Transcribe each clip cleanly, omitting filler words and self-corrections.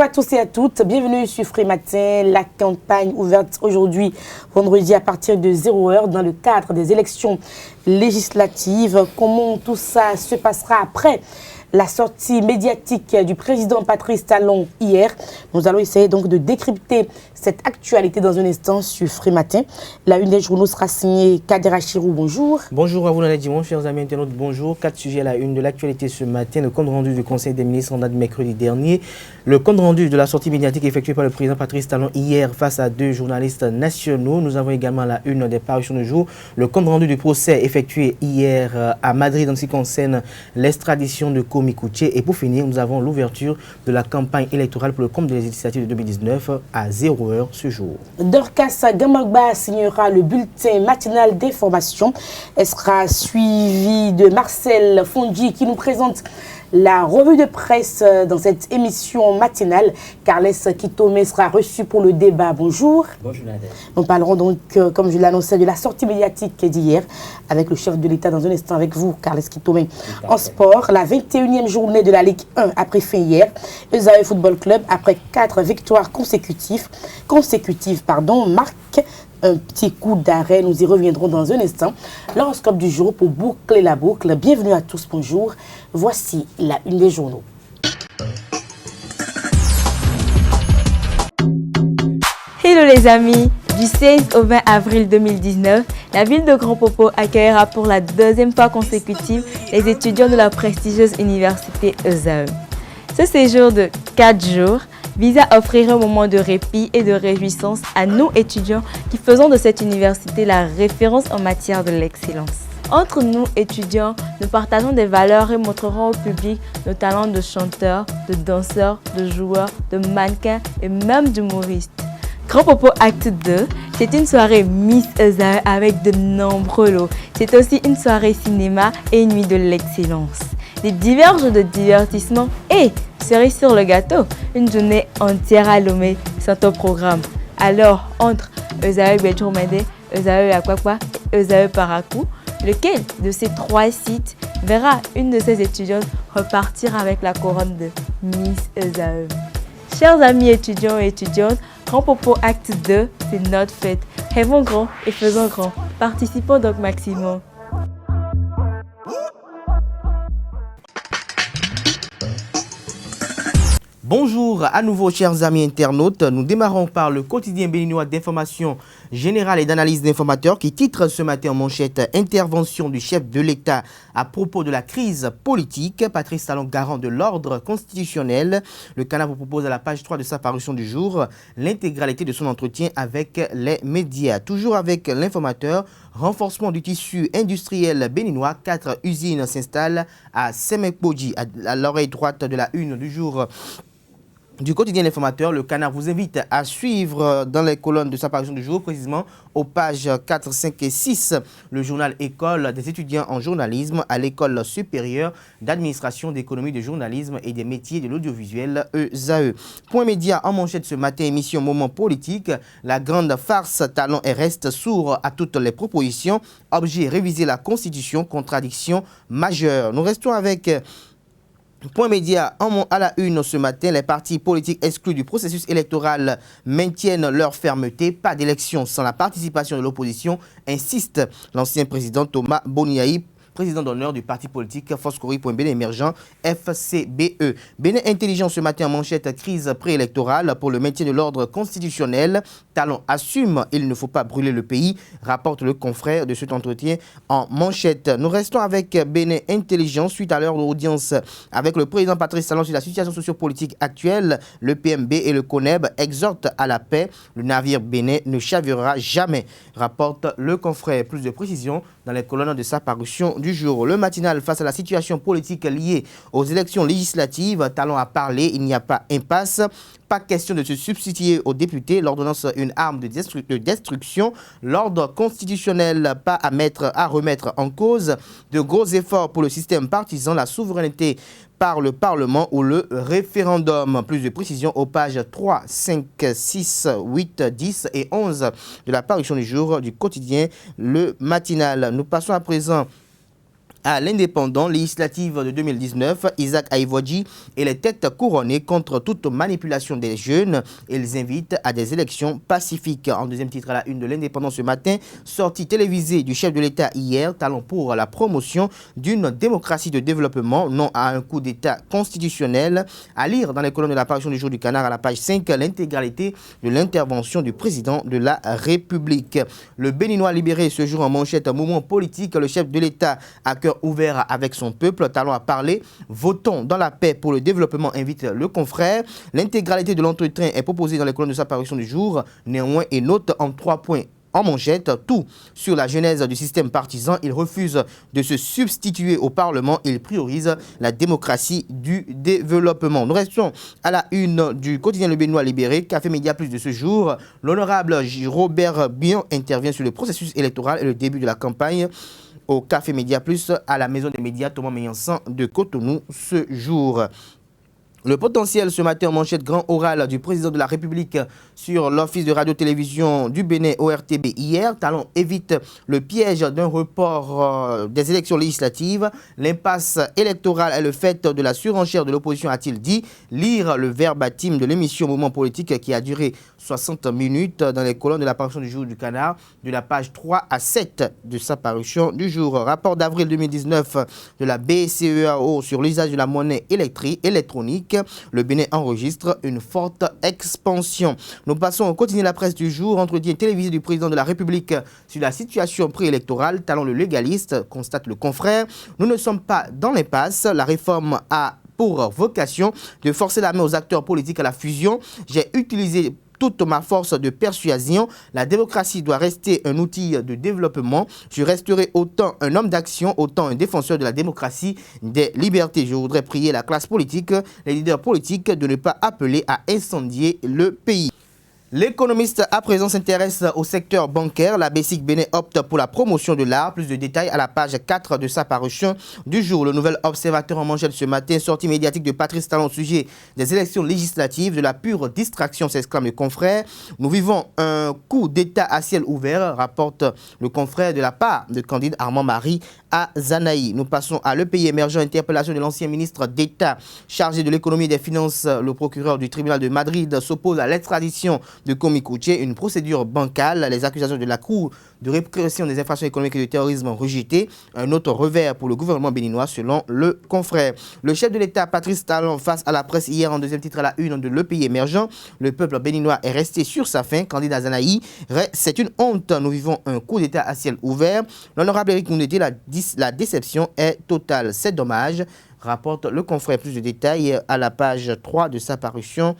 à tous et à toutes, bienvenue sur Free Matin, la campagne ouverte aujourd'hui, vendredi à partir de 0h dans le cadre des élections législatives. Comment tout ça se passera après la sortie médiatique du président Patrice Talon hier? Nous allons essayer donc de décrypter cette actualité dans un instant sur Free Matin. La une des journaux sera signée Kader Achirou, bonjour. Bonjour à vous, Nadia Dimon, chers amis internautes, bonjour. 4 sujets à la une de l'actualité ce matin. Le compte rendu du Conseil des ministres en date mercredi dernier. Le compte rendu de la sortie médiatique effectuée par le président Patrice Talon hier face à 2 journalistes nationaux. Nous avons également à la une des parutions du jour. Le compte rendu du procès effectué hier à Madrid en ce qui concerne l'extradition de Komi Koutié. Et pour finir, nous avons l'ouverture de la campagne électorale pour le compte des législatives de 2019 à 0h ce jour. Dorcas Gamagba signera le bulletin matinal d'information. Elle sera suivie de Marcel Fondi qui nous présente la revue de presse dans cette émission matinale. Carles Kitome sera reçu pour le débat. Bonjour. Bonjour Nadia. Nous parlerons donc, comme je l'annonçais, de la sortie médiatique d'hier avec le chef de l'État dans un instant avec vous, Carles Kitome. En sport, la 21e journée de la Ligue 1 a pris fin hier. Ezae Football Club, après 4 victoires consécutives, marque un petit coup d'arrêt. Nous y reviendrons dans un instant. L'horoscope du jour pour boucler la boucle. Bienvenue à tous, bonjour. Voici la une des journaux. Hello les amis, du 16 au 20 avril 2019, la ville de Grand Popo accueillera pour la deuxième fois consécutive les étudiants de la prestigieuse université Ezae. Ce séjour de 4 jours vise à offrir un moment de répit et de réjouissance à nous étudiants qui faisons de cette université la référence en matière de l'excellence. Entre nous étudiants, nous partageons des valeurs et montrerons au public nos talents de chanteurs, de danseurs, de joueurs, de mannequins et même d'humoristes. Grand Popo Acte 2, c'est une soirée Miss Ezae avec de nombreux lots. C'est aussi une soirée cinéma et une nuit de l'excellence. Des divers jeux de divertissement et, cerise sur le gâteau, une journée entière à Lomé sont au programme. Alors, entre Ezae Béjourmede, Ezae Akwakwa et Ezae Parakou, lequel de ces 3 sites verra une de ses étudiantes repartir avec la couronne de Miss Ezae? Chers amis étudiants et étudiantes, Grand Popo Acte 2, c'est notre fête. Rêvons grand et faisons grand. Participons donc maximum. Bonjour à nouveau chers amis internautes, nous démarrons par le quotidien béninois d'information générale et d'analyse d'informateurs qui titre ce matin en manchette « Intervention du chef de l'État à propos de la crise politique ». Patrice Talon garant de l'ordre constitutionnel. Le Canard vous propose à la page 3 de sa parution du jour l'intégralité de son entretien avec les médias. Toujours avec l'informateur, renforcement du tissu industriel béninois, 4 usines s'installent à Semekpoji. À l'oreille droite de la une du jour du quotidien L'Informateur, le Canard vous invite à suivre dans les colonnes de sa parution du jour, précisément aux pages 4, 5 et 6, le journal École des étudiants en journalisme à l'École supérieure d'administration, d'économie, de journalisme et des métiers de l'audiovisuel ESAE. Point média en manchette ce matin, émission Moment politique, la grande farce Talon et reste sourd à toutes les propositions, objet réviser la Constitution, contradiction majeure. Nous restons avec Point média à la une ce matin, les partis politiques exclus du processus électoral maintiennent leur fermeté. Pas d'élection sans la participation de l'opposition, insiste l'ancien président Thomas Boniaï, président d'honneur du parti politique Foscori.Bénin émergent FCBE. Bénin intelligent ce matin en manchette, crise préélectorale pour le maintien de l'ordre constitutionnel. Talon assume, il ne faut pas brûler le pays, rapporte le confrère de cet entretien en manchette. Nous restons avec Bénin intelligent suite à l'heure d'audience avec le président Patrice Talon sur la situation sociopolitique actuelle. Le PMB et le CONEB exhortent à la paix. Le navire Bénin ne chavirera jamais, rapporte le confrère. Plus de précisions dans les colonnes de sa parution du jour. Le matinal face à la situation politique liée aux élections législatives. Talon a parlé, il n'y a pas impasse. Pas question de se substituer aux députés. L'ordonnance, une arme de destruction. L'ordre constitutionnel, pas à remettre en cause. De gros efforts pour le système partisan, la souveraineté par le Parlement ou le référendum. Plus de précisions aux pages 3, 5, 6, 8, 10 et 11 de la parution du jour du quotidien Le Matinal. Nous passons à présent À l'indépendant législative de 2019, Isaac Aïvodji et les têtes couronnées contre toute manipulation des jeunes. Ils invitent à des élections pacifiques. En deuxième titre à la une de l'indépendant ce matin, sortie télévisée du chef de l'État hier, talon pour la promotion d'une démocratie de développement, non à un coup d'État constitutionnel. À lire dans les colonnes de l'apparition du jour du canard à la page 5, l'intégralité de l'intervention du président de la République. Le Béninois libéré ce jour en manchette, un mouvement politique, le chef de l'État à cœur ouvert avec son peuple, talent à parler, votons dans la paix pour le développement, invite le confrère. L'intégralité de l'entretien est proposée dans les colonnes de sa parution du jour, néanmoins et note en 3 points en manchette, tout sur la genèse du système partisan. Il refuse de se substituer au Parlement, il priorise la démocratie du développement. Nous restons à la une du quotidien Le Béninois libéré, Café Média Plus de ce jour. L'honorable Robert Bion intervient sur le processus électoral et le début de la campagne au Café Média Plus à la Maison des médias Thomas Meillansan de Cotonou ce jour. Le potentiel ce matin en manchette grand oral du président de la République sur l'Office de radio-télévision du Bénin ORTB hier. Talon évite le piège d'un report des élections législatives. L'impasse électorale est le fait de la surenchère de l'opposition, a-t-il dit. Lire le verbatim de l'émission Moment politique qui a duré 60 minutes dans les colonnes de la parution du jour du canard, de la page 3 à 7 de sa parution du jour. Rapport d'avril 2019 de la BCEAO sur l'usage de la monnaie électronique. Le Bénin enregistre une forte expansion. Nous passons au quotidien de la presse du jour. Entretien télévisé du président de la République sur la situation préélectorale. Talon le légaliste, constate le confrère. Nous ne sommes pas dans l'impasse. La réforme a pour vocation de forcer la main aux acteurs politiques à la fusion. J'ai utilisé toute ma force de persuasion. La démocratie doit rester un outil de développement. Je resterai autant un homme d'action, autant un défenseur de la démocratie, des libertés. Je voudrais prier la classe politique, les leaders politiques de ne pas appeler à incendier le pays. L'économiste à présent s'intéresse au secteur bancaire. La BESIC Bénin opte pour la promotion de l'art. Plus de détails à la page 4 de sa parution du jour. Le nouvel observateur en manchette ce matin. Sortie médiatique de Patrice Talon au sujet des élections législatives. De la pure distraction, s'exclame le confrère. Nous vivons un coup d'État à ciel ouvert, rapporte le confrère de la part de Candide Armand Marie à Zanaï. Nous passons à le pays émergent. Interpellation de l'ancien ministre d'État chargé de l'économie et des finances. Le procureur du tribunal de Madrid s'oppose à l'extradition de Komi Kouché, une procédure bancale. Les accusations de la Cour de répression des infractions économiques et du terrorisme rejetées. Un autre revers pour le gouvernement béninois selon le confrère. Le chef de l'État, Patrice Talon, face à la presse hier en deuxième titre à la une de Le Pays émergent. Le peuple béninois est resté sur sa faim. Candidat Zanaï, c'est une honte. Nous vivons un coup d'État à ciel ouvert. L'honorable Éric Moundété, la déception est totale. C'est dommage, rapporte le confrère. Plus de détails à la page 3 de sa parution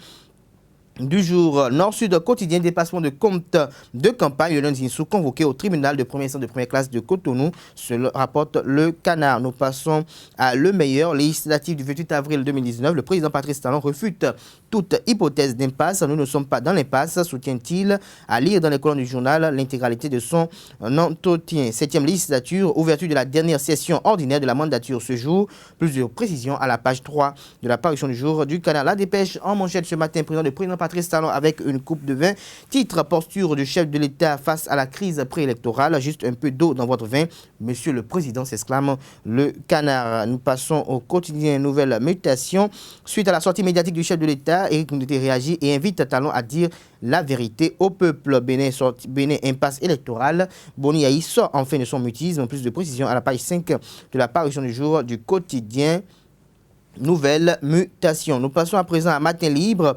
du jour. Nord-Sud quotidien, dépassement de compte de campagne. Le lundi sous convoqué au tribunal de première instance de première classe de Cotonou, se rapporte le canard. Nous passons à le meilleur législatif du 28 avril 2019. Le président Patrice Talon refute toute hypothèse d'impasse. Nous ne sommes pas dans l'impasse, soutient-il. À lire dans les colonnes du journal l'intégralité de son entretien. 7e législature, ouverture de la dernière session ordinaire de la mandature ce jour. Plus de précisions à la page 3 de la parution du jour du canard. La dépêche en manchette ce matin, président Patrice Talon avec une coupe de vin. Titre, posture du chef de l'État face à la crise préélectorale. Juste un peu d'eau dans votre vin, monsieur le président, s'exclame le canard. Nous passons au quotidien nouvelle mutation. Suite à la sortie médiatique du chef de l'État, Éric Moundété réagit et invite Talon à dire la vérité au peuple. Bénin impasse électorale. Boni Aïe sort enfin de son mutisme. Plus de précision à la page 5 de la parution du jour du quotidien nouvelle mutation. Nous passons à présent à Matin Libre.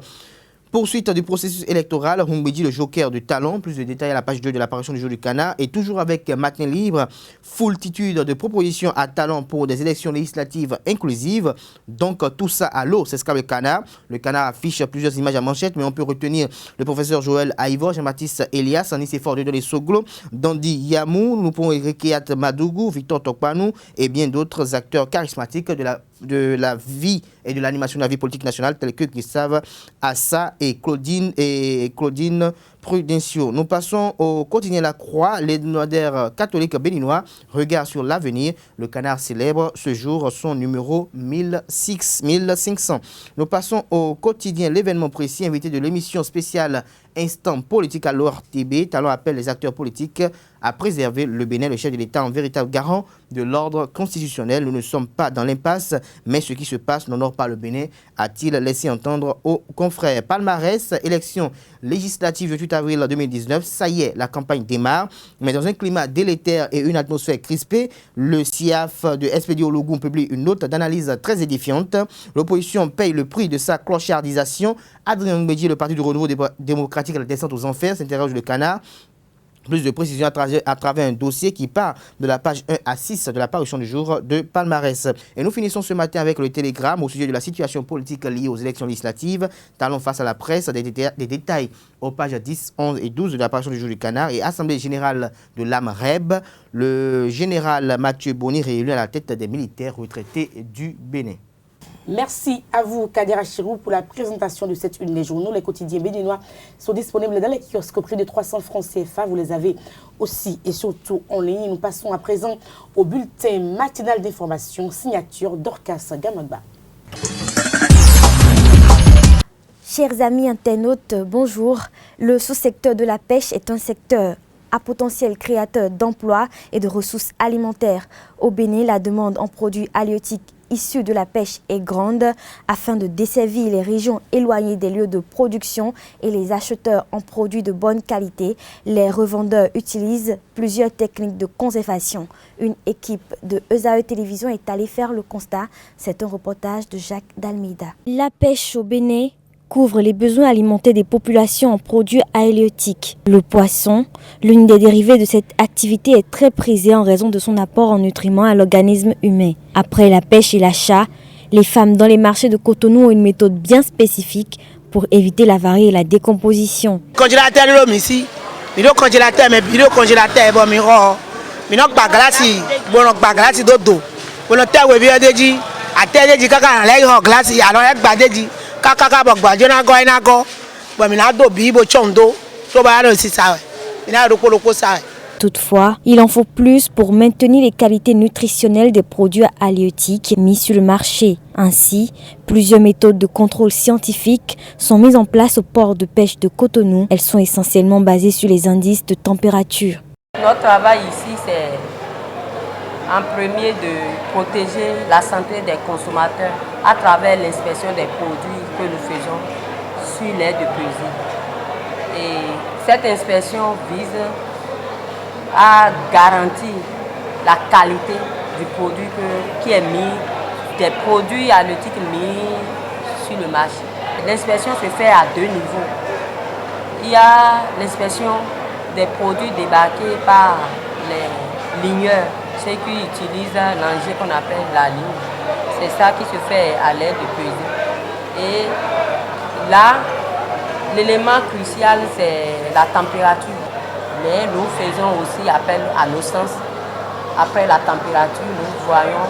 Poursuite du processus électoral, Humbedi, le joker de Talon. Plus de détails à la page 2 de l'apparition du jour du canard. Et toujours avec Matin Libre, foultitude de propositions à Talon pour des élections législatives inclusives. Donc tout ça à l'eau, c'est ce qu'a le canard. Le canard affiche plusieurs images à manchette, mais on peut retenir le professeur Joël Aïvo, Jean-Baptiste Elias, Anis Fort de Soglo, Dandi Yamou, nous pouvons Rekiat Madougou, Victor Tokpanou et bien d'autres acteurs charismatiques de la vie et de l'animation de la vie politique nationale, tels que Gustave Assa et Claudine Prudencio. Nous passons au quotidien La Croix, l'hebdomadaire catholique béninois, regard sur l'avenir. Le canard célèbre ce jour son numéro 1500. Nous passons au quotidien L'événement précis, invité de l'émission spéciale instant politique à l'ORTB. Talon appelle les acteurs politiques à préserver le Bénin, le chef de l'État en véritable garant de l'ordre constitutionnel. Nous ne sommes pas dans l'impasse, mais ce qui se passe n'honore pas le Bénin, a-t-il laissé entendre aux confrères. Palmarès, élection législative du 8 avril 2019, ça y est, la campagne démarre, mais dans un climat délétère et une atmosphère crispée, le CIAF de SPD Ologun publie une note d'analyse très édifiante. L'opposition paye le prix de sa clochardisation. Adrien Mbedji, le Parti du Renouveau démocratique à la descente aux enfers, s'interroge le canard. Plus de précisions à travers un dossier qui part de la page 1 à 6 de la parution du jour de Palmarès. Et nous finissons ce matin avec le télégramme au sujet de la situation politique liée aux élections législatives. Talons face à la presse des détails aux pages 10, 11 et 12 de la parution du jour du canard. Et Assemblée générale de l'AMREB, le général Mathieu Boni réélu à la tête des militaires retraités du Bénin. Merci à vous, Kader Achirou, pour la présentation de cette une des journaux. Les quotidiens béninois sont disponibles dans les kiosques au prix de 300 francs CFA. Vous les avez aussi et surtout en ligne. Nous passons à présent au bulletin matinal d'information, signature Dorcas Gamadba. Chers amis internautes, bonjour. Le sous-secteur de la pêche est un secteur à potentiel créateur d'emplois et de ressources alimentaires. Au Bénin, la demande en produits halieutiques issus de la pêche est grande. Afin de desservir les régions éloignées des lieux de production et les acheteurs en produits de bonne qualité, les revendeurs utilisent plusieurs techniques de conservation. Une équipe de ESAE Télévision est allée faire le constat. C'est un reportage de Jacques Dalmeida. La pêche au Bénin couvre les besoins alimentaires des populations en produits halieutiques. Le poisson, l'une des dérivées de cette activité, est très prisée en raison de son apport en nutriments à l'organisme humain. Après la pêche et l'achat, les femmes dans les marchés de Cotonou ont une méthode bien spécifique pour éviter l'avarie et la décomposition. Congélateur l'homme ici, le congélateur, mais le congélateur bon miro, mais non pas glace, bon pas glace d'eau, bon terre oui bien dit, à terre dit kaka la glace, alors elle pas dit. Toutefois, il en faut plus pour maintenir les qualités nutritionnelles des produits halieutiques mis sur le marché. Ainsi, plusieurs méthodes de contrôle scientifique sont mises en place au port de pêche de Cotonou. Elles sont essentiellement basées sur les indices de température. Notre travail ici, c'est en premier de protéger la santé des consommateurs à travers l'inspection des produits que nous faisons sur l'aire de pesée. Et cette inspection vise à garantir la qualité du produit qui est mis, des produits halieutiques mis sur le marché. L'inspection se fait à deux niveaux. Il y a l'inspection des produits débarqués par les ligneurs, ceux qui utilisent l'engin qu'on appelle la ligne. C'est ça qui se fait à l'aide de pesée. Et là, l'élément crucial, c'est la température. Mais nous faisons aussi appel à nos sens. Après la température, nous voyons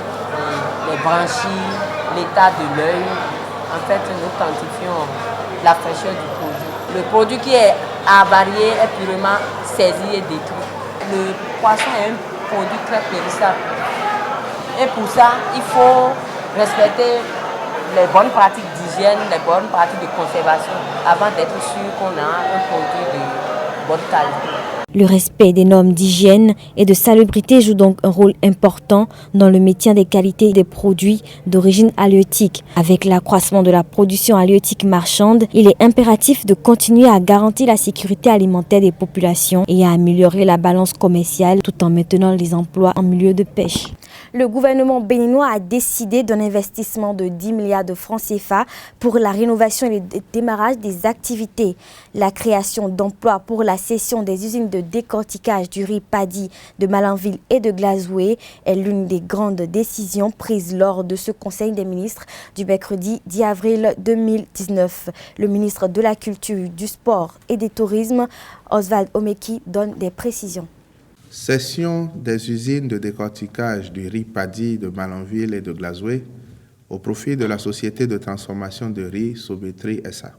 les branchies, l'état de l'œil. En fait, nous quantifions la fraîcheur du produit. Le produit qui est avarié est purement saisi et détruit. Le poisson est un produit très périssable. Et pour ça, il faut respecter les bonnes pratiques d'hygiène, les bonnes pratiques de conservation avant d'être sûr qu'on a un produit de bonne qualité. Le respect des normes d'hygiène et de salubrité joue donc un rôle important dans le maintien des qualités des produits d'origine halieutique. Avec l'accroissement de la production halieutique marchande, il est impératif de continuer à garantir la sécurité alimentaire des populations et à améliorer la balance commerciale tout en maintenant les emplois en milieu de pêche. Le gouvernement béninois a décidé d'un investissement de 10 milliards de francs CFA pour la rénovation et le démarrage des activités. La création d'emplois pour la cession des usines de décortiquage du riz paddy de Malanville et de Glazoué est l'une des grandes décisions prises lors de ce Conseil des ministres du mercredi 10 avril 2019. Le ministre de la Culture, du Sport et des Tourismes, Oswald Omeki, donne des précisions. Cession des usines de décortiquage du riz paddy de Malanville et de Glazoué au profit de la société de transformation de riz Sobetri SA.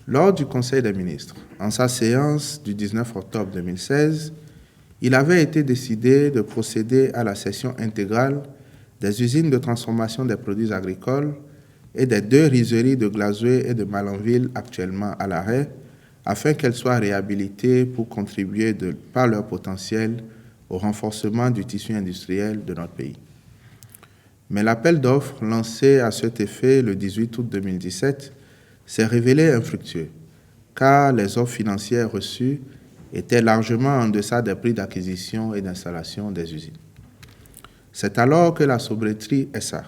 Lors du Conseil des ministres, en sa séance du 19 octobre 2016, il avait été décidé de procéder à la cession intégrale des usines de transformation des produits agricoles et des 2 rizeries de Glazoué et de Malanville actuellement à l'arrêt, afin qu'elles soient réhabilitées pour contribuer par leur potentiel au renforcement du tissu industriel de notre pays. Mais l'appel d'offres lancé à cet effet le 18 août 2017 s'est révélé infructueux, car les offres financières reçues étaient largement en deçà des prix d'acquisition et d'installation des usines. C'est alors que la Sobretri SA,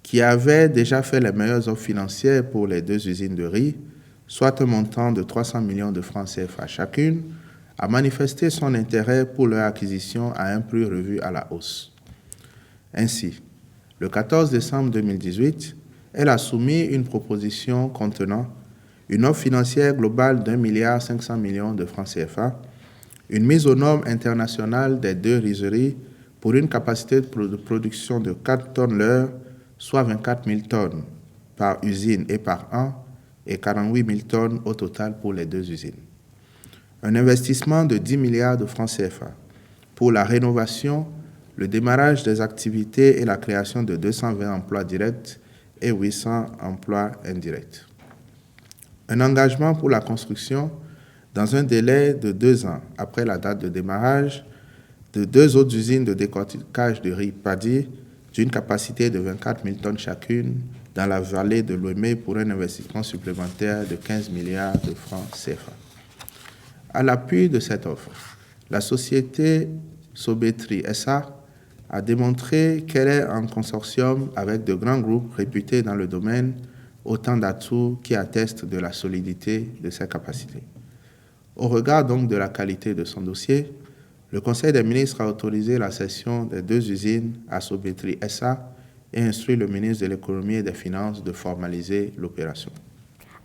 qui avait déjà fait les meilleures offres financières pour les 2 usines de riz, soit un montant de 300 millions de francs CFA chacune, a manifesté son intérêt pour leur acquisition à un prix revu à la hausse. Ainsi, le 14 décembre 2018, elle a soumis une proposition contenant une offre financière globale d'1,5 milliard de francs CFA, une mise aux normes internationales des 2 rizeries pour une capacité de production de 4 tonnes l'heure, soit 24 000 tonnes par usine et par an, et 48 000 tonnes au total pour les 2 usines. Un investissement de 10 milliards de francs CFA pour la rénovation, le démarrage des activités et la création de 220 emplois directs et 800 emplois indirects. Un engagement pour la construction, dans un délai de 2 ans après la date de démarrage, de 2 autres usines de décortiquage de riz paddy d'une capacité de 24 000 tonnes chacune dans la vallée de Lomé pour un investissement supplémentaire de 15 milliards de francs CFA. À l'appui de cette offre, la société Sobetri SA a démontré qu'elle est en consortium avec de grands groupes réputés dans le domaine, autant d'atouts qui attestent de la solidité de ses capacités. Au regard donc de la qualité de son dossier, le Conseil des ministres a autorisé la cession des 2 usines à Sobetri SA et instruit le ministre de l'Économie et des Finances de formaliser l'opération.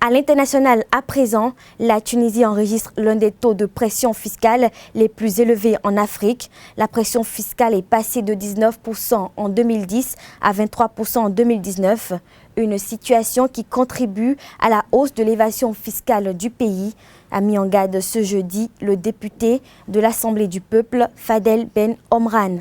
À l'international, à présent, la Tunisie enregistre l'un des taux de pression fiscale les plus élevés en Afrique. La pression fiscale est passée de 19% en 2010 à 23% en 2019, une situation qui contribue à la hausse de l'évasion fiscale du pays, a mis en garde ce jeudi le député de l'Assemblée du peuple, Fadel Ben Omran.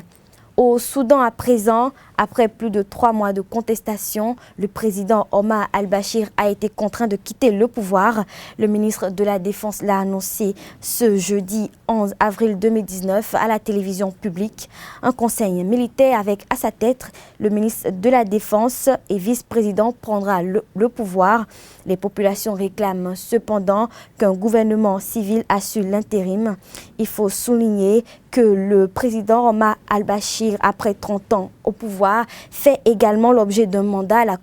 Au Soudan à présent, après plus de 3 mois de contestation, le président Omar al-Bashir a été contraint de quitter le pouvoir. Le ministre de la Défense l'a annoncé ce jeudi 11 avril 2019 à la télévision publique. Un conseil militaire avec à sa tête le ministre de la Défense et vice-président prendra le pouvoir. Les populations réclament cependant qu'un gouvernement civil assure l'intérim. Il faut souligner que le président Omar al-Bashir, après 30 ans au pouvoir, fait également l'objet d'un mandat à la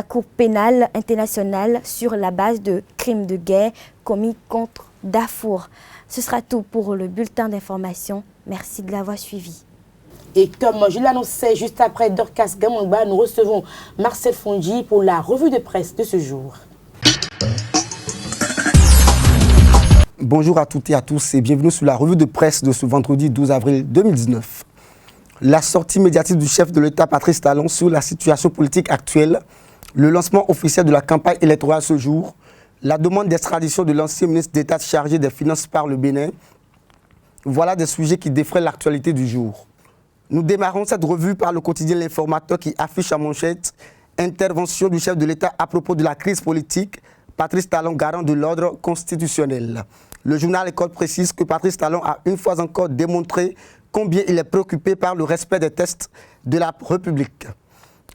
Cour pénale internationale sur la base de crimes de guerre commis contre Darfour. Ce sera tout pour le bulletin d'information. Merci de l'avoir suivi. Et comme je l'annonçais juste après Dorcas Gamangba, nous recevons Marcel Fonji pour la revue de presse de ce jour. Bonjour à toutes et à tous et bienvenue sur la revue de presse de ce vendredi 12 avril 2019. La sortie médiatique du chef de l'État Patrice Talon sur la situation politique actuelle, le lancement officiel de la campagne électorale ce jour, la demande d'extradition de l'ancien ministre d'État chargé des Finances par le Bénin, voilà des sujets qui défraient l'actualité du jour. Nous démarrons cette revue par le quotidien L'Informateur qui affiche en manchette « Intervention du chef de l'État à propos de la crise politique, Patrice Talon garant de l'ordre constitutionnel ». Le journal École précise que Patrice Talon a une fois encore démontré combien il est préoccupé par le respect des textes de la République.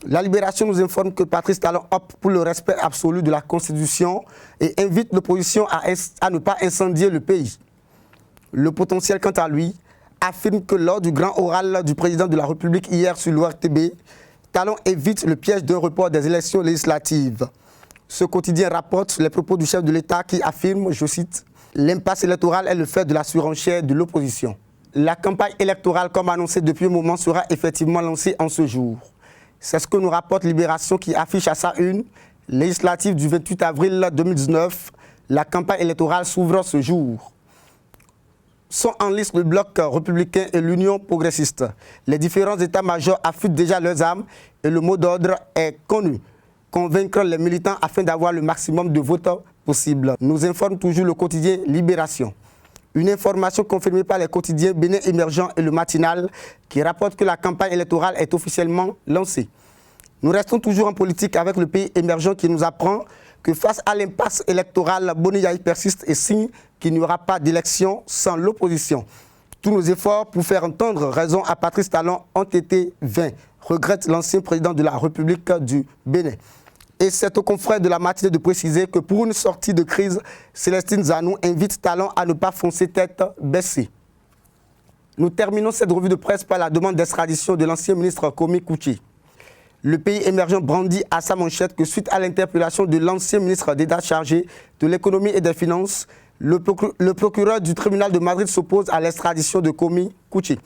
La Libération nous informe que Patrice Talon opte pour le respect absolu de la Constitution et invite l'opposition à ne pas incendier le pays. Le Potentiel, quant à lui, affirme que lors du grand oral du président de la République hier sur l'ORTB, Talon évite le piège d'un report des élections législatives. Ce quotidien rapporte les propos du chef de l'État qui affirme, je cite, « L'impasse électorale est le fait de la surenchère de l'opposition ». La campagne électorale, comme annoncé depuis un moment, sera effectivement lancée en ce jour. C'est ce que nous rapporte Libération qui affiche à sa une, législative du 28 avril 2019, la campagne électorale s'ouvre ce jour. Sont en liste le Bloc républicain et l'Union progressiste. Les différents états-majors affûtent déjà leurs armes et le mot d'ordre est connu. Convaincre les militants afin d'avoir le maximum de votes possible. Nous informe toujours le quotidien Libération. Une information confirmée par les quotidiens Bénin Émergent et le Matinal qui rapporte que la campagne électorale est officiellement lancée. Nous restons toujours en politique avec le pays émergent qui nous apprend que face à l'impasse électorale, Boni Yahi persiste et signe qu'il n'y aura pas d'élection sans l'opposition. Tous nos efforts pour faire entendre raison à Patrice Talon ont été vains, regrette l'ancien président de la République du Bénin. Et c'est au confrère de la matinée de préciser que pour une sortie de crise, Célestine Zanou invite Talon à ne pas foncer tête baissée. Nous terminons cette revue de presse par la demande d'extradition de l'ancien ministre Komi Kouchi. Le pays émergent brandit à sa manchette que suite à l'interpellation de l'ancien ministre d'État chargé de l'économie et des finances, le procureur du tribunal de Madrid s'oppose à l'extradition de Komi Kouchi.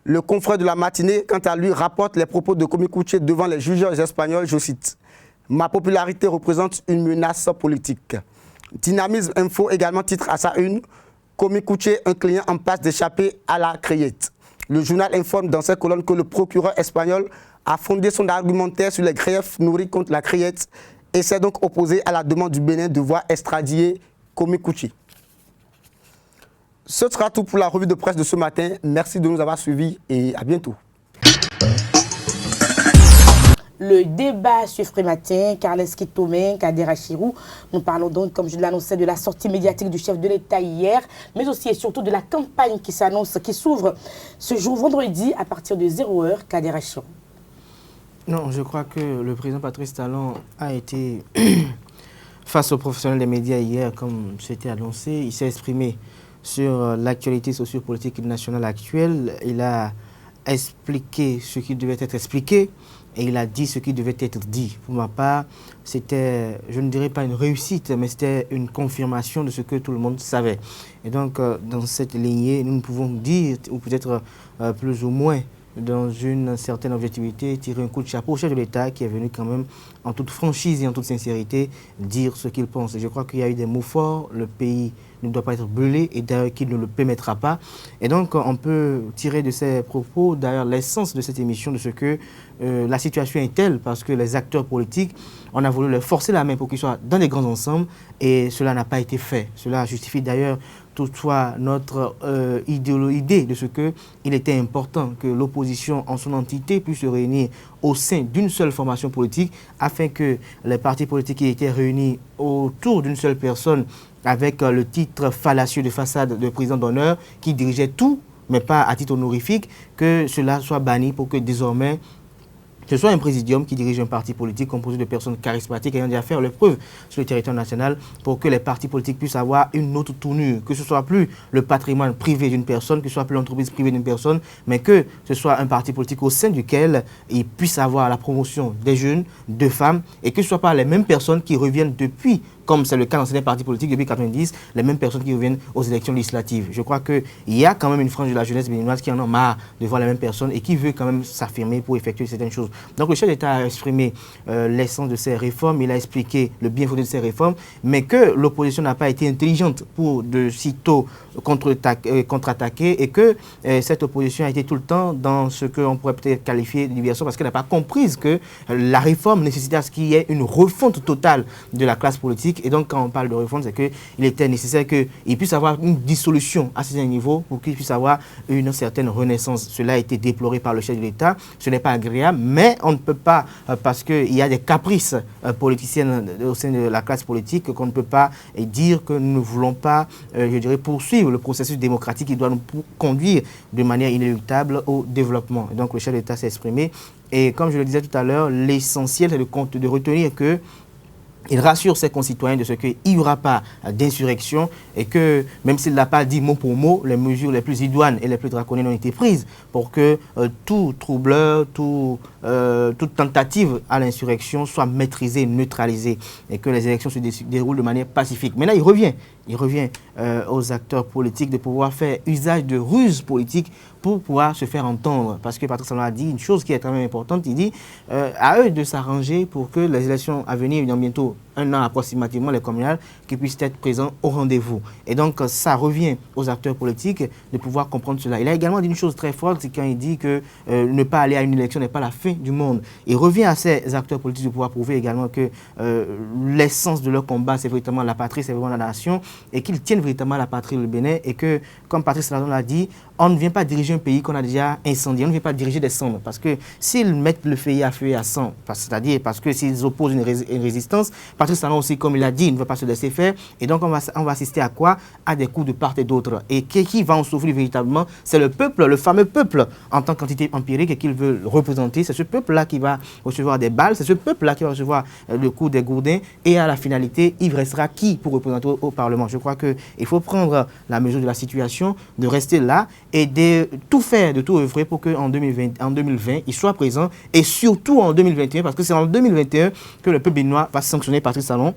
Le confrère de la matinée, quant à lui, rapporte les propos de Komi Kouchi devant les juges espagnols, je cite. Ma popularité représente une menace politique. Dynamisme Info également titre à sa une, Komi Kouchi, un client en passe d'échapper à la criette. Le journal informe dans cette colonne que le procureur espagnol a fondé son argumentaire sur les griefs nourris contre la criette et s'est donc opposé à la demande du Bénin de voir extradier Komi Kouchi. Ce sera tout pour la revue de presse de ce matin. Merci de nous avoir suivis et à bientôt. Le débat sur Frématin, Carles Kitomen, Kader Achirou. Nous parlons donc, comme je l'annonçais, de la sortie médiatique du chef de l'État hier, mais aussi et surtout de la campagne qui s'annonce, qui s'ouvre ce jour vendredi à partir de 0h, Kader Achirou. Non, je crois que le président Patrice Talon a été face aux professionnels des médias hier, comme c'était annoncé. Il s'est exprimé sur l'actualité sociopolitique nationale actuelle. Il a expliqué ce qui devait être expliqué. Et il a dit ce qui devait être dit. Pour ma part, c'était, je ne dirais pas une réussite, mais c'était une confirmation de ce que tout le monde savait. Et donc, dans cette lignée, nous pouvons dire, ou peut-être plus ou moins, dans une certaine objectivité, tirer un coup de chapeau au chef de l'État qui est venu quand même en toute franchise et en toute sincérité dire ce qu'il pense. Et je crois qu'il y a eu des mots forts, le pays ne doit pas être brûlé et d'ailleurs qu'il ne le permettra pas. Et donc on peut tirer de ces propos d'ailleurs l'essence de cette émission, de ce que la situation est telle parce que les acteurs politiques, on a voulu leur forcer la main pour qu'ils soient dans des grands ensembles et cela n'a pas été fait. Cela justifie d'ailleurs toutefois notre idée de ce qu'il était important que l'opposition en son entité puisse se réunir au sein d'une seule formation politique afin que les partis politiques qui étaient réunis autour d'une seule personne avec le titre fallacieux de façade de président d'honneur qui dirigeait tout, mais pas à titre honorifique, que cela soit banni pour que désormais ce soit un présidium qui dirige un parti politique composé de personnes charismatiques ayant déjà fait leur preuve sur le territoire national pour que les partis politiques puissent avoir une autre tournure, que ce soit plus le patrimoine privé d'une personne, que ce soit plus l'entreprise privée d'une personne, mais que ce soit un parti politique au sein duquel il puisse avoir la promotion des jeunes, de femmes, et que ce ne soit pas les mêmes personnes qui reviennent depuis, comme c'est le cas dans certains partis politiques depuis 1990, les mêmes personnes qui reviennent aux élections législatives. Je crois qu'il y a quand même une frange de la jeunesse béninoise qui en a marre de voir les mêmes personnes et qui veut quand même s'affirmer pour effectuer certaines choses. Donc le chef d'État a exprimé l'essence de ces réformes, il a expliqué le bien fondé de ces réformes, mais que l'opposition n'a pas été intelligente pour de sitôt contre-attaquer et que cette opposition a été tout le temps dans ce qu'on pourrait peut-être qualifier de diversion parce qu'elle n'a pas compris que la réforme nécessitait à ce qu'il y ait une refonte totale de la classe politique. Et donc, quand on parle de refonte, c'est qu'il était nécessaire qu'il puisse avoir une dissolution à certains niveaux pour qu'il puisse avoir une certaine renaissance. Cela a été déploré par le chef de l'État. Ce n'est pas agréable, mais on ne peut pas, parce qu'il y a des caprices politiciennes au sein de la classe politique, qu'on ne peut pas dire que nous ne voulons pas, je dirais, poursuivre le processus démocratique qui doit nous conduire de manière inéluctable au développement. Et donc, le chef de l'État s'est exprimé. Et comme je le disais tout à l'heure, l'essentiel, c'est de retenir que il rassure ses concitoyens de ce qu'il n'y aura pas d'insurrection et que, même s'il n'a pas dit mot pour mot, les mesures les plus idoines et les plus draconiennes ont été prises pour que tout troubleur, toute tentative à l'insurrection soit maîtrisée, neutralisée et que les élections se déroulent de manière pacifique. Maintenant, il revient aux acteurs politiques de pouvoir faire usage de ruses politiques pour pouvoir se faire entendre. Parce que Patrice Talon a dit une chose qui est quand même importante, il dit à eux de s'arranger pour que les élections à venir, dans bientôt un an approximativement, les communales, qui puissent être présents au rendez-vous. Et donc, ça revient aux acteurs politiques de pouvoir comprendre cela. Il a également dit une chose très forte, c'est quand il dit que ne pas aller à une élection n'est pas la fin du monde. Il revient à ces acteurs politiques de pouvoir prouver également que l'essence de leur combat, c'est véritablement la patrie, c'est vraiment la nation, et qu'ils tiennent véritablement la patrie, le Bénin, et que, comme Patrice Talon l'a dit, on ne vient pas diriger un pays qu'on a déjà incendié, on ne vient pas diriger des cendres. Parce que s'ils mettent le feu à sang, c'est-à-dire parce que s'ils opposent une résistance, Patrice Talon aussi, comme il a dit, il ne veut pas se laisser faire. Et donc, on va assister à quoi? À des coups de part et d'autre. Et qui va en souffrir véritablement? C'est le peuple, le fameux peuple, en tant qu'entité empirique qu'il veut représenter. C'est ce peuple-là qui va recevoir des balles, c'est ce peuple-là qui va recevoir le coup des gourdins. Et à la finalité, il restera qui pour représenter au Parlement? Je crois qu'il faut prendre la mesure de la situation, de rester là et de tout faire, de tout œuvrer pour qu'en 2020, il soit présent et surtout en 2021, parce que c'est en 2021 que le peuple béninois va sanctionner Patrice Talon,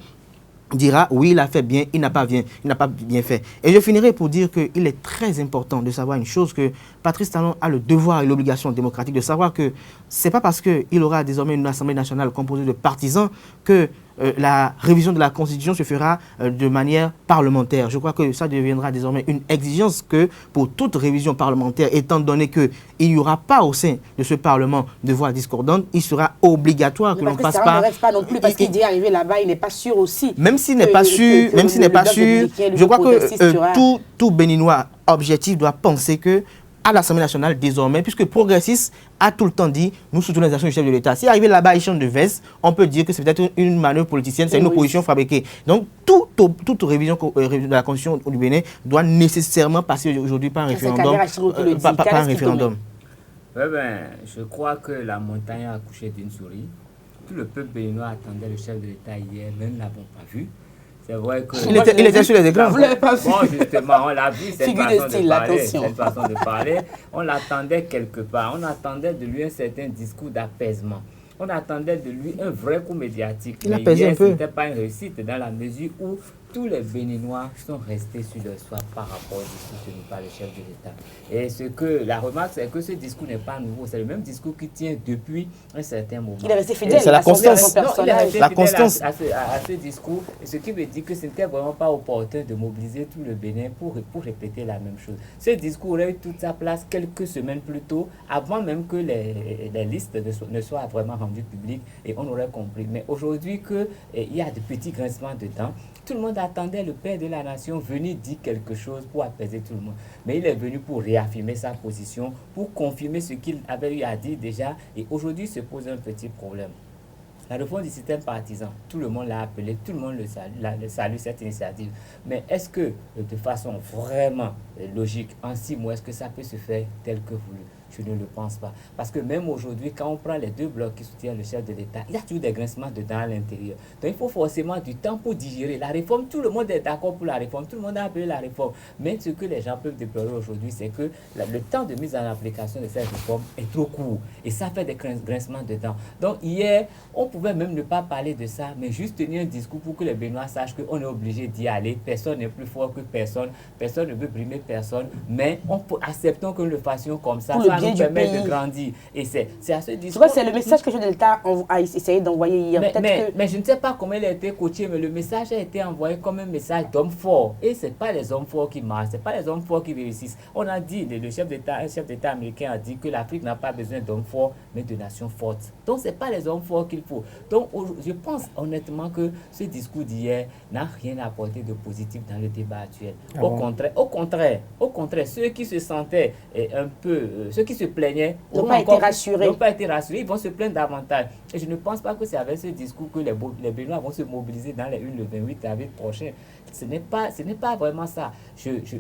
dira oui, il a fait bien, il n'a pas bien fait. Et je finirai pour dire qu'il est très important de savoir une chose, que Patrice Talon a le devoir et l'obligation démocratique de savoir que ce n'est pas parce qu'il aura désormais une Assemblée nationale composée de partisans que la révision de la Constitution se fera de manière parlementaire. Je crois que ça deviendra désormais une exigence que pour toute révision parlementaire, étant donné qu'il n'y aura pas au sein de ce Parlement de voix discordantes, il sera obligatoire que l'on passe par... ne reste pas non plus parce qu'il dit arriver là-bas, il n'est pas sûr aussi. Même s'il n'est pas sûr, je crois que tout Béninois objectif doit penser que à l'Assemblée nationale désormais, puisque progressiste a tout le temps dit nous soutenons les actions du chef de l'État. Si arrivé là-bas, il change de veste, on peut dire que c'est peut-être une manœuvre politicienne, c'est une opposition fabriquée. Donc toute révision de la Constitution du Bénin doit nécessairement passer aujourd'hui par un référendum. Par un référendum. Ouais, je crois que la montagne a accouché d'une souris. Tout le peuple béninois attendait le chef de l'État hier, mais nous ne l'avons pas vu. C'est vrai que... Il était sur les écrans. Vous l'avez pas vu. Bon, justement, on l'a vu, cette façon de parler. On l'attendait quelque part. On attendait de lui un certain discours d'apaisement. On attendait de lui un vrai coup médiatique. Il apaisait un peu. Ce n'était pas une réussite dans la mesure où tous les Béninois sont restés sur leur soif par rapport au discours tenu par le chef de l'État. Et la remarque, c'est que ce discours n'est pas nouveau. C'est le même discours qui tient depuis un certain moment. Il est resté fidèle. C'est la constance. Il est resté la fidèle constance. à ce discours. Et ce qui me dit que ce n'était vraiment pas opportun de mobiliser tout le Bénin pour répéter la même chose. Ce discours aurait eu toute sa place quelques semaines plus tôt, avant même que les listes ne soient vraiment rendues publiques, et on aurait compris. Mais aujourd'hui qu'il y a de petits grincements de dents, tout le monde attendait le père de la nation venir dire quelque chose pour apaiser tout le monde. Mais il est venu pour réaffirmer sa position, pour confirmer ce qu'il avait eu à dire déjà. Et aujourd'hui se pose un petit problème. La réforme du système partisan, tout le monde l'a appelé, tout le monde le salue cette initiative. Mais est-ce que, de façon vraiment logique, en 6 mois, est-ce que ça peut se faire tel que voulu? Je ne le pense pas. Parce que même aujourd'hui, quand on prend les deux blocs qui soutiennent le chef de l'État, il y a toujours des grincements dedans à l'intérieur. Donc il faut forcément du temps pour digérer. La réforme, tout le monde est d'accord pour la réforme, tout le monde a appelé la réforme. Mais ce que les gens peuvent déplorer aujourd'hui, c'est que le temps de mise en application de cette réforme est trop court. Et ça fait des grincements dedans. Donc hier, on pouvait même ne pas parler de ça, mais juste tenir un discours pour que les Béninois sachent qu'on est obligé d'y aller. Personne n'est plus fort que personne. Personne ne veut brimer personne. Mais acceptons que nous le fassions comme ça. Ça nous permet de grandir. Et c'est à ce discours... C'est le message que le chef de l'État a essayé d'envoyer hier. Mais je ne sais pas comment il a été coaché, mais le message a été envoyé comme un message d'homme fort. Et ce n'est pas les hommes forts qui marchent, ce n'est pas les hommes forts qui réussissent. On a dit, un chef d'État américain a dit que l'Afrique n'a pas besoin d'hommes forts, mais de nations fortes. Donc ce n'est pas les hommes forts qu'il faut. Donc je pense honnêtement que ce discours d'hier n'a rien apporté de positif dans le débat actuel. Au contraire, ceux qui se sentaient un peu... ceux qui se plaignaient n'ont pas été rassurés. Ils vont se plaindre davantage. Et je ne pense pas que c'est avec ce discours que les Béninois vont se mobiliser dans les urnes le 28 avril prochain. Ce n'est pas vraiment ça.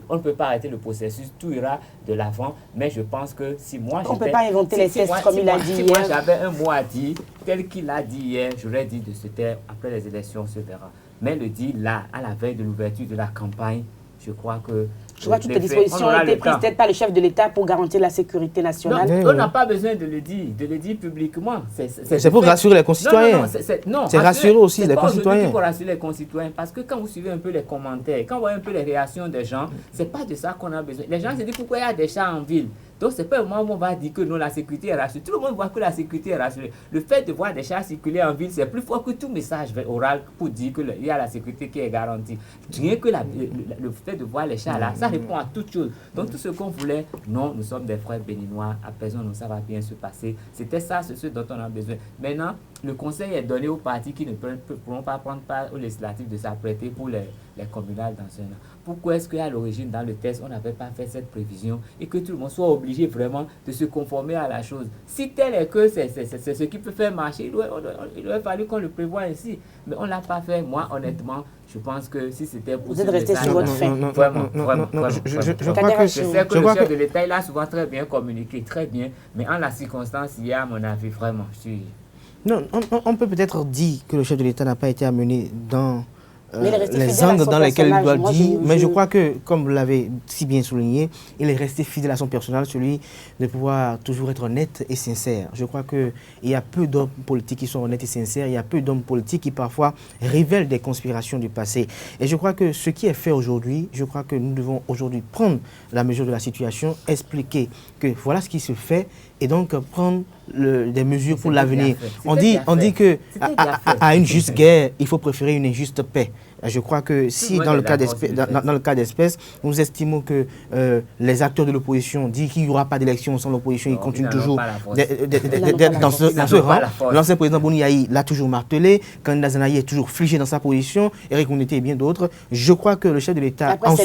On ne peut pas arrêter le processus, tout ira de l'avant, mais je pense que si moi... On ne peut pas inventer les tests comme il a dit hier. Si moi j'avais un mot à dire, tel qu'il a dit hier, j'aurais dit de se taire, après les élections on se verra. Mais le dire là, à la veille de l'ouverture de la campagne, je crois que... Je vois que toutes les dispositions ont été prises peut-être par le chef de l'État pour garantir la sécurité nationale. Non, on n'a pas besoin de le dire publiquement. C'est pour rassurer les concitoyens. C'est rassurer aussi les concitoyens. C'est pour rassurer les concitoyens. Parce que quand vous suivez un peu les commentaires, quand vous voyez un peu les réactions des gens, c'est pas de ça qu'on a besoin. Les gens se disent pourquoi il y a des chats en ville. Donc, ce n'est pas au moment où on va dire que non, la sécurité est rassurée. Tout le monde voit que la sécurité est rassurée. Le fait de voir des chats circuler en ville, c'est plus fort que tout message oral pour dire qu'il y a la sécurité qui est garantie. Rien que le fait de voir les chats là, ça répond à toute chose. Donc, tout ce qu'on voulait, non, nous sommes des frères béninois, apaisons-nous, ça va bien se passer. C'était ça, c'est ce dont on a besoin. Maintenant, le conseil est donné aux partis qui ne pourront pas prendre part aux législatives de s'apprêter pour les communales dans un an. Pourquoi est-ce qu'à l'origine, dans le test, on n'avait pas fait cette prévision et que tout le monde soit obligé vraiment de se conformer à la chose? Si tel est que c'est ce qui peut faire marcher, il aurait fallu qu'on le prévoie ainsi. Mais on ne l'a pas fait. Moi, honnêtement, je pense que si c'était pour... Vous êtes resté sur votre fait. Vraiment. Je crois que je sais que le chef de l'État, il a souvent très bien communiqué, très bien. Mais en la circonstance, il y a, à mon avis, vraiment, je suis... Non, on peut peut-être dire que le chef de l'État n'a pas été amené dans les angles dans lesquels il doit dire, mais je crois que, comme vous l'avez si bien souligné, il est resté fidèle à son personnel, celui de pouvoir toujours être honnête et sincère. Je crois qu'il y a peu d'hommes politiques qui sont honnêtes et sincères, il y a peu d'hommes politiques qui parfois révèlent des conspirations du passé. Et je crois que ce qui est fait aujourd'hui, je crois que nous devons aujourd'hui prendre la mesure de la situation, expliquer que voilà ce qui se fait et donc prendre des mesures pour l'avenir. On dit qu'à une juste guerre, il faut préférer une injuste paix. Je crois que si dans le cas d'espèce, nous estimons que les acteurs de l'opposition disent qu'il n'y aura pas d'élection sans l'opposition, ils continuent toujours d'être dans ce rang. L'ancien président Boniaï l'a toujours martelé, candidat Zanaï est toujours figé dans sa position, Eric Ounete et bien d'autres. Je crois que le chef de l'État, en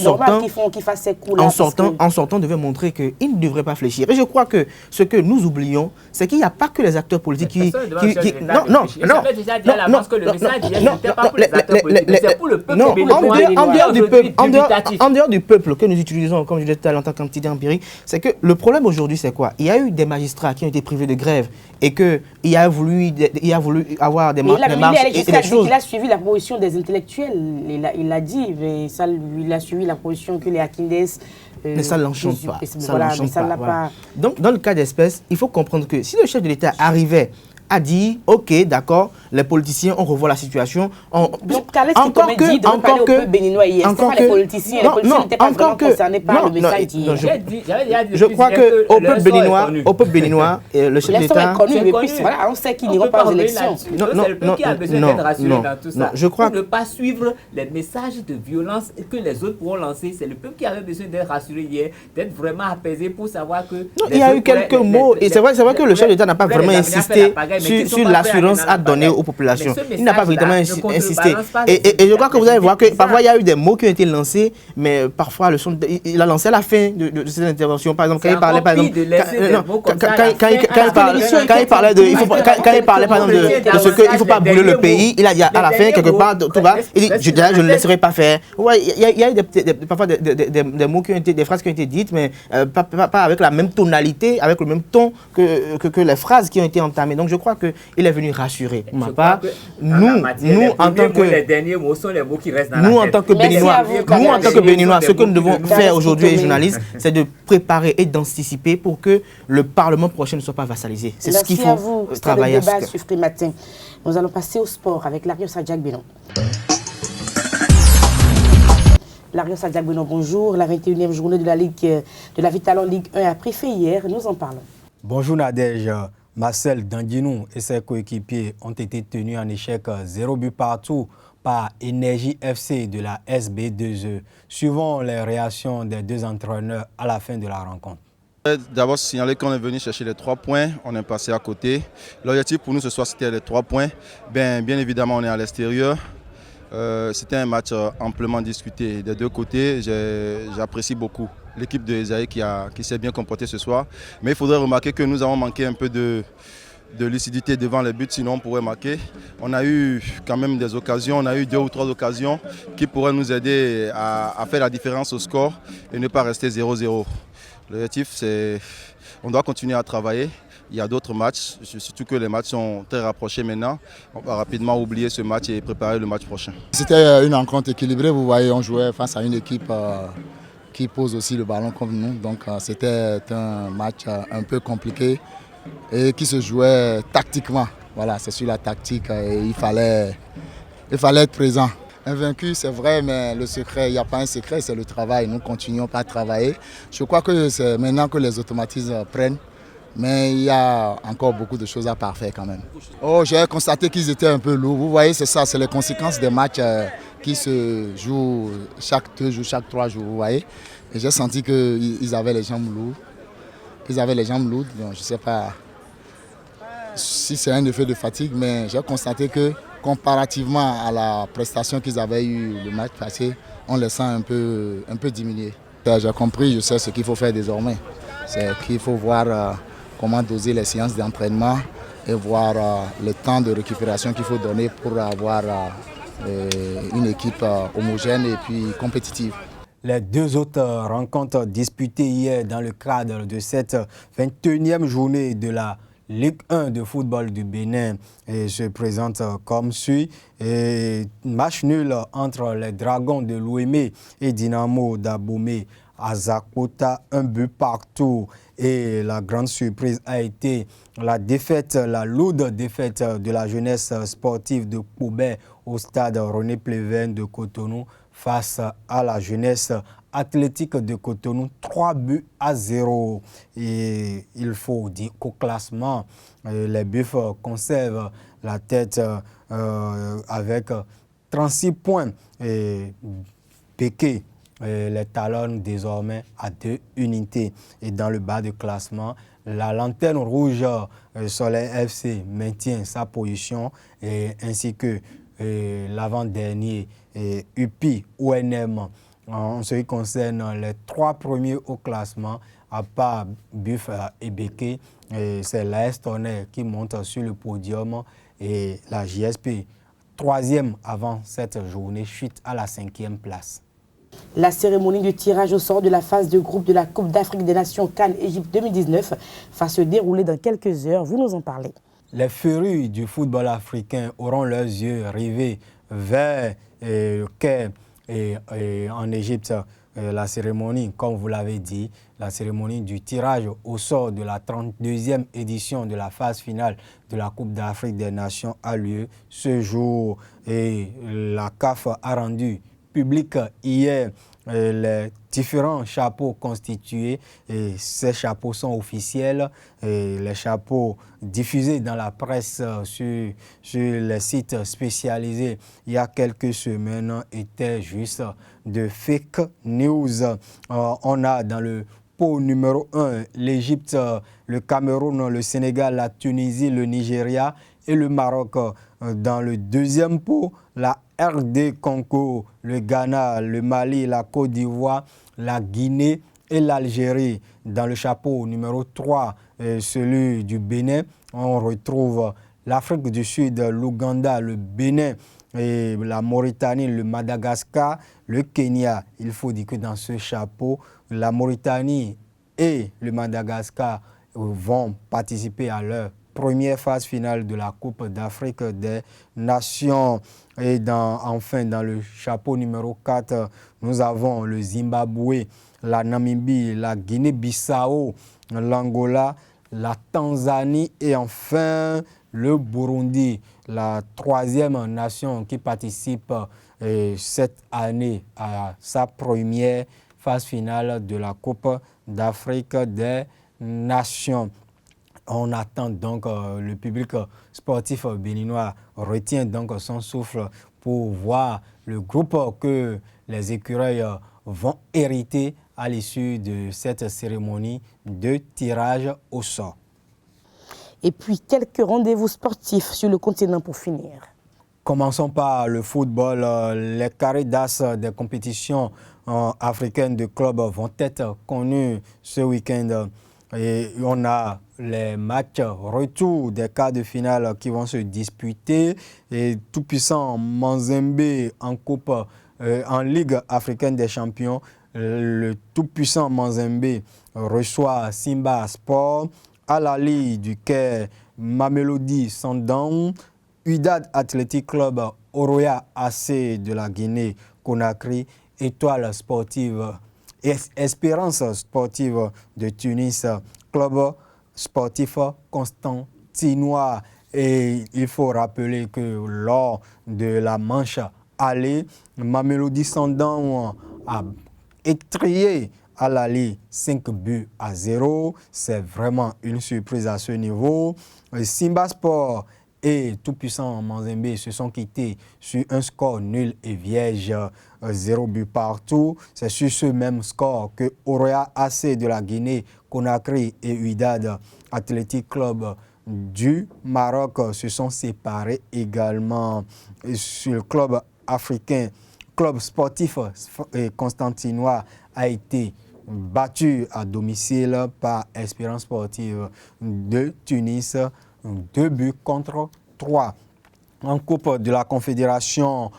sortant, devait montrer qu'il ne devrait pas fléchir. Et je crois que ce que nous oublions, c'est qu'il n'y a pas que les acteurs politiques qui... Non, en dehors du peuple que nous utilisons, comme je disais tout à l'heure en tant qu'entité empirique, c'est que le problème aujourd'hui, c'est quoi? Il y a eu des magistrats qui ont été privés de grève et qu'il a voulu avoir des marches et des choses. Il a suivi la position des intellectuels, il a dit, il a suivi la position que les Akindes... mais ça ne l'enchante pas. Donc, dans le cas d'espèce, il faut comprendre que si le chef de l'État arrivait à dire, ok, d'accord, les politiciens, on revoit la situation. Donc, Carles Kikome dit de ne parler au peuple béninois hier. Ce pas les politiciens. Les politiciens n'étaient pas vraiment concernés par le message d'hier. Je crois qu'au peuple béninois, le chef de l'État... On sait qu'ils n'iront pas aux élections. C'est le peuple qui a besoin d'être rassuré dans tout ça. Je crois pour ne pas suivre les messages de violence que les autres pourront lancer. C'est le peuple qui avait besoin d'être rassuré hier, d'être vraiment apaisé pour savoir que... Il y a eu quelques mots, et c'est vrai que le chef de l'État n'a pas vraiment insisté sur l'assurance à donner aux populations. Il n'a pas véritablement insisté. Et je crois que vous allez voir que parfois il y a eu des mots qui ont été lancés, mais parfois il a lancé à la fin de cette intervention. Par exemple, quand il parlait de ce qu'il ne faut pas brûler le pays, il a dit à la fin, quelque part, tout va, il dit, je ne le laisserai pas faire. Ouais, il y a eu parfois des mots qui ont été, des phrases qui ont été dites, mais pas avec la même tonalité, avec le même ton que les phrases qui ont été entamées. Donc je crois qu'il est venu rassurer. Pour ma part, nous en tant que Béninois, ce que nous devons faire aujourd'hui, les journalistes, c'est de préparer et d'anticiper pour que le Parlement prochain ne soit pas vassalisé. C'est ce qu'il faut travailler à ce matin. Nous allons passer au sport avec Larios Adjak-Benon. Larios Adjak-Benon, bonjour. La 21e journée de la Vitalon Ligue 1 a pris fin hier. Nous en parlons. Bonjour Nadège. Marcel Dandinou et ses coéquipiers ont été tenus en échec 0 but partout par Énergie FC de la SB2E. Suivons les réactions des deux entraîneurs à la fin de la rencontre. D'abord, signaler qu'on est venu chercher les 3 points, on est passé à côté. L'objectif pour nous ce soir, c'était les 3 points. Bien évidemment, on est à l'extérieur. C'était un match amplement discuté des deux côtés. J'apprécie beaucoup l'équipe de Esaïe qui s'est bien comportée ce soir. Mais il faudrait remarquer que nous avons manqué un peu de lucidité devant les buts, sinon on pourrait marquer. On a eu quand même des occasions, on a eu 2 ou 3 occasions qui pourraient nous aider à faire la différence au score et ne pas rester 0-0. L'objectif, c'est on doit continuer à travailler. Il y a d'autres matchs, surtout que les matchs sont très rapprochés maintenant. On va rapidement oublier ce match et préparer le match prochain. C'était une rencontre équilibrée, vous voyez, on jouait face à une équipe qui pose aussi le ballon comme nous. Donc c'était un match un peu compliqué et qui se jouait tactiquement. Voilà, c'est sur la tactique et il fallait être présent. Invaincu, c'est vrai, mais le secret, il n'y a pas un secret, c'est le travail. Nous continuons à travailler. Je crois que c'est maintenant que les automatismes prennent. Mais il y a encore beaucoup de choses à parfaire quand même. Oh, j'ai constaté qu'ils étaient un peu lourds. Vous voyez, c'est ça, c'est les conséquences des matchs qui se jouent chaque 2 jours, chaque 3 jours, vous voyez. Et j'ai senti qu'ils avaient les jambes lourdes. Donc je ne sais pas. si c'est un effet de fatigue, mais j'ai constaté que comparativement à la prestation qu'ils avaient eue le match passé, on les sent un peu diminués. J'ai compris, je sais ce qu'il faut faire désormais. C'est qu'il faut voir comment doser les séances d'entraînement et voir le temps de récupération qu'il faut donner pour avoir une équipe homogène et puis compétitive. Les deux autres rencontres disputées hier dans le cadre de cette 21e journée de la Ligue 1 de football du Bénin se présentent comme suit. Match nul entre les Dragons de Lomé et Dynamo d'Abomey à Zakota, 1 but partout. Et la grande surprise a été la défaite, la lourde défaite de la jeunesse sportive de Koubé au stade René Pleven de Cotonou face à la jeunesse athlétique de Cotonou, 3-0. Et il faut dire qu'au classement, les Buffs conservent la tête avec 36 points. Et Péké les talonnent désormais à 2 unités. Et dans le bas du classement, la lanterne rouge Soleil FC maintient sa position ainsi que l'avant-dernier UPI ONM. En ce qui concerne les 3 premiers au classement, à part Buff et Béké, c'est l'AS Tonnerre qui monte sur le podium et la JSP, 3e avant cette journée, chute à la 5e place. La cérémonie de tirage au sort de la phase de groupe de la Coupe d'Afrique des Nations CAN Égypte 2019 va se dérouler dans quelques heures. Vous nous en parlez. Les férus du football africain auront leurs yeux rivés vers le Caire et en Égypte. La cérémonie, comme vous l'avez dit, la cérémonie du tirage au sort de la 32e édition de la phase finale de la Coupe d'Afrique des Nations a lieu ce jour. Et la CAF a rendu public hier les différents chapeaux constitués. Et ces chapeaux sont officiels. Et les chapeaux diffusés dans la presse sur les sites spécialisés il y a quelques semaines étaient juste de fake news. On a dans le pot numéro 1 l'Égypte, le Cameroun, le Sénégal, la Tunisie, le Nigeria et le Maroc. Dans le deuxième pot, la RD Congo, le Ghana, le Mali, la Côte d'Ivoire, la Guinée et l'Algérie. Dans le chapeau numéro 3, celui du Bénin, on retrouve l'Afrique du Sud, l'Ouganda, le Bénin, et la Mauritanie, le Madagascar, le Kenya. Il faut dire que dans ce chapeau, la Mauritanie et le Madagascar vont participer à leur première phase finale de la Coupe d'Afrique des Nations. Et enfin, dans le chapeau numéro 4, nous avons le Zimbabwe, la Namibie, la Guinée-Bissau, l'Angola, la Tanzanie et enfin le Burundi, la 3e nation qui participe cette année à sa première phase finale de la Coupe d'Afrique des Nations. On attend donc, le public sportif béninois retient donc son souffle pour voir le groupe que les écureuils vont hériter à l'issue de cette cérémonie de tirage au sort. Et puis quelques rendez-vous sportifs sur le continent pour finir. Commençons par le football. Les carrés d'as des compétitions africaines de clubs vont être connus ce week-end. Et on a les matchs retour des quarts de finale qui vont se disputer. Et tout-puissant Manzembe en coupe, en Ligue africaine des champions. Le tout-puissant Manzembe reçoit Simba Sport. Al-Ali du Caire, Mamelodi Sundowns, Wydad Athletic Club, Oroya AC de la Guinée, Conakry, Étoile Sportive, Espérance Sportive de Tunis, Club Sportif Constantinois. Et il faut rappeler que lors de la manche aller, Mamelodi Sundowns a étrié Al-Ali 5-0. C'est vraiment une surprise à ce niveau. Simba Sport et tout-puissant Manzembe se sont quittés sur un score nul et vierge, 0 but partout. C'est sur ce même score que Oroya AC de la Guinée, Conakry et Wydad Athletic Club du Maroc se sont séparés également. Sur le club africain, club sportif constantinois a été battu à domicile par Espérance sportive de Tunis, 2-3. En Coupe de la Confédération,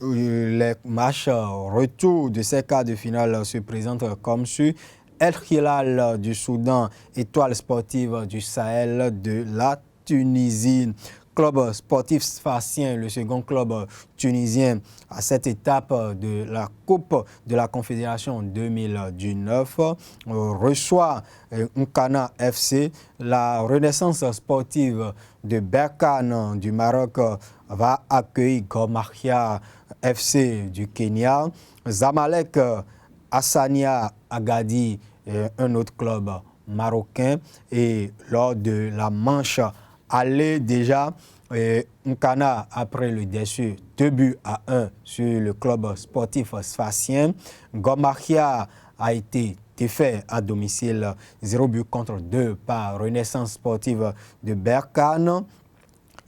les matchs retour de ces quarts de finale se présentent comme suit. El Hilal du Soudan, Étoile sportive du Sahel de la Tunisie. Club sportif sfaxien, le second club tunisien à cette étape de la Coupe de la Confédération 2019, reçoit Nkana FC. La Renaissance sportive de Berkane du Maroc va accueillir Gormahia FC du Kenya. Zamalek Hassania Agadi, un autre club marocain. Et lors de la manche aller déjà, Nkana après le déçu 2-1 sur le club sportif sfaxien. Gormahia a été défait à domicile 0-2 par Renaissance sportive de Berkane.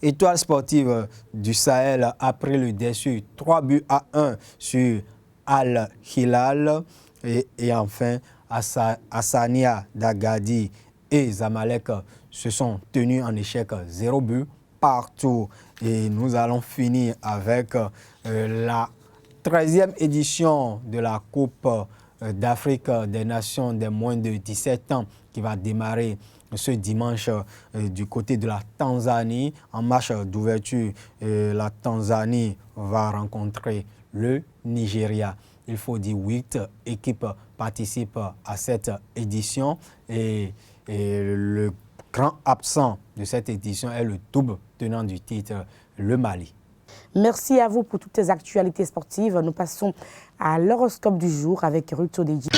Étoile sportive du Sahel après le déçu 3-1 sur Al Hilal. Et enfin, Hassania d'Agadi et Zamalek se sont tenus en échec 0-2 partout. Et nous allons finir avec la 13e édition de la Coupe d'Afrique des Nations des moins de 17 ans qui va démarrer ce dimanche du côté de la Tanzanie. En match d'ouverture, la Tanzanie va rencontrer le Nigeria. Il faut dire 8 équipes participent à cette édition et le grand absent de cette édition est le double tenant du titre, le Mali. Merci à vous pour toutes ces actualités sportives. Nous passons à l'horoscope du jour avec Ruth Odedji.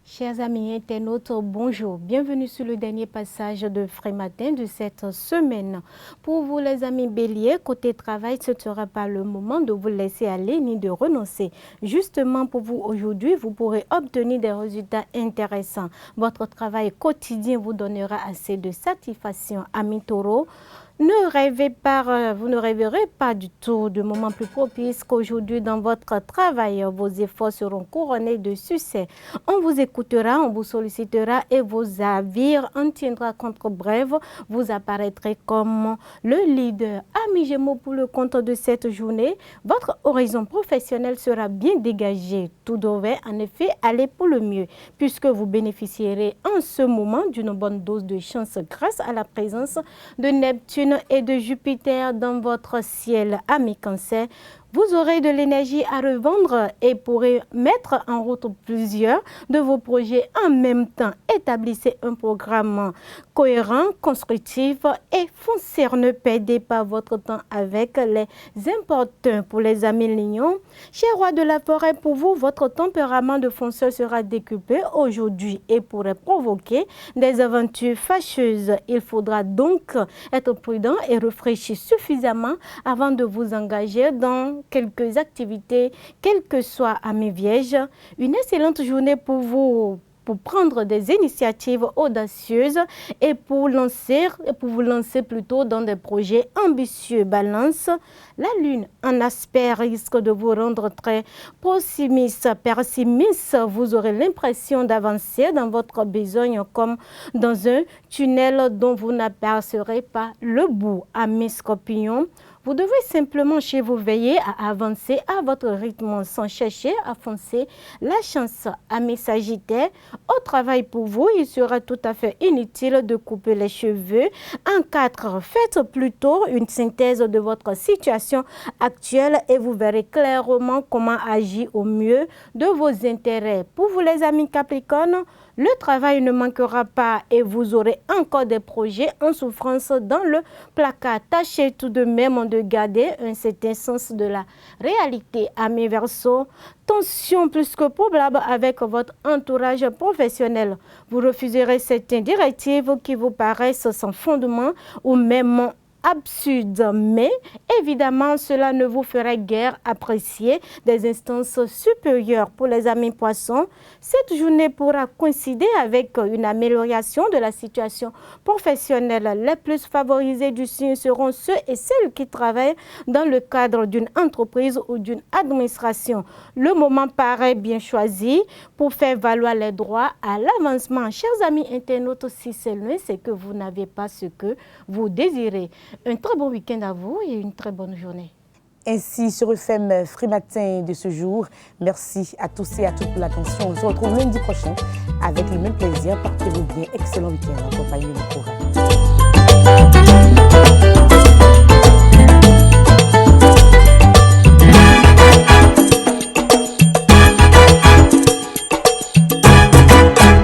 Chers amis internautes, bonjour. Bienvenue sur le dernier passage de Frais Matin de cette semaine. Pour vous les amis béliers, côté travail, ce ne sera pas le moment de vous laisser aller ni de renoncer. Justement pour vous aujourd'hui, vous pourrez obtenir des résultats intéressants. Votre travail quotidien vous donnera assez de satisfaction. Amis taureaux, vous ne rêverez pas du tout de moments plus propices qu'aujourd'hui dans votre travail. Vos efforts seront couronnés de succès. On vous écoutera, on vous sollicitera et vos avis en tiendra compte. Bref, vous apparaîtrez comme le leader. Amis Gémeaux, pour le compte de cette journée, votre horizon professionnel sera bien dégagé. Tout devrait en effet aller pour le mieux, puisque vous bénéficierez en ce moment d'une bonne dose de chance grâce à la présence de Neptune et de Jupiter dans votre ciel. Amis Cancer, vous aurez de l'énergie à revendre et pourrez mettre en route plusieurs de vos projets en même temps. Établissez un programme cohérent, constructif et foncez. Ne perdez pas votre temps avec les importuns. Pour les amis lions, cher roi de la forêt, pour vous, votre tempérament de fonceur sera décuplé aujourd'hui et pourrait provoquer des aventures fâcheuses. Il faudra donc être prudent et réfléchir suffisamment avant de vous engager dans quelques activités, quelles que soient, amis vierges. Une excellente journée pour vous, pour prendre des initiatives audacieuses et pour vous lancer plutôt dans des projets ambitieux. Balance, la lune en aspect risque de vous rendre très pessimiste. Vous aurez l'impression d'avancer dans votre besogne comme dans un tunnel dont vous n'apercevrez pas le bout. Amis Scorpions, vous devez simplement chez vous veiller à avancer à votre rythme sans chercher à foncer la chance. Amis Sagittaires, au travail pour vous, il sera tout à fait inutile de couper les cheveux en 4. Faites plutôt une synthèse de votre situation actuelle et vous verrez clairement comment agir au mieux de vos intérêts. Pour vous les amis Capricornes, le travail ne manquera pas et vous aurez encore des projets en souffrance dans le placard. Tâchez tout de même de garder un certain sens de la réalité. Amis Verseau, tension plus que probable avec votre entourage professionnel. Vous refuserez certaines directives qui vous paraissent sans fondement ou même absurde, mais évidemment, cela ne vous ferait guère apprécier des instances supérieures. Pour les amis poissons, cette journée pourra coïncider avec une amélioration de la situation professionnelle. Les plus favorisés du signe seront ceux et celles qui travaillent dans le cadre d'une entreprise ou d'une administration. Le moment paraît bien choisi pour faire valoir les droits à l'avancement. Chers amis internautes, si c'est loin, c'est que vous n'avez pas ce que vous désirez. Un très bon week-end à vous et une très bonne journée. Ainsi se referme Free Matin de ce jour. Merci à tous et à toutes pour l'attention. On se retrouve lundi prochain avec le même plaisir. Portez-vous bien. Excellent week-end en compagnie de nos programmes.